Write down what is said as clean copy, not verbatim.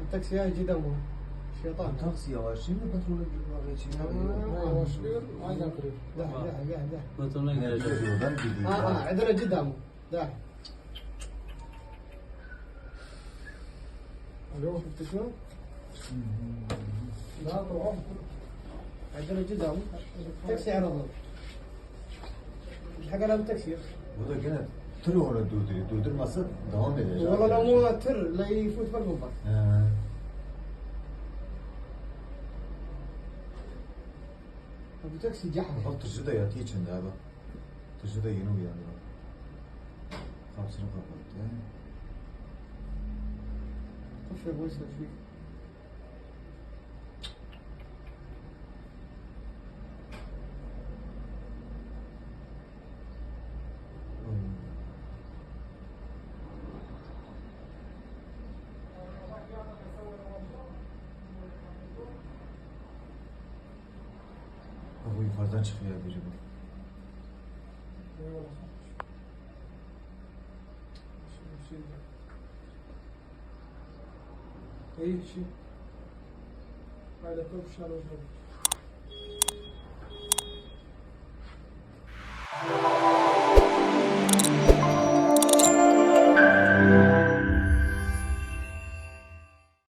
التاكسي هيجي دمه شيطان. تاكسي يواش شنو بترول الجماعة شنو؟ وشلير هذا قريب. ده. بطلنا كده. عندنا قدامه. ده. الو شفت شلون؟ لا طبعا عندنا قدامه تاكسي عرضه. حق انا بالتاكسي. Bu da gene tır ona durdurmasa devam edecek. والله لو مو تر لا يفوت بالمنبر. ابو تاكسي جحده. Bak tırcı da yatıyor içinde abi. Tırcı da yeni uyandı. Kapısını kapattı. خش يا ابو اسود فيك. Bu yukarıdan çıkıyor biri bu. اي شيء هذا كل شهر وجهه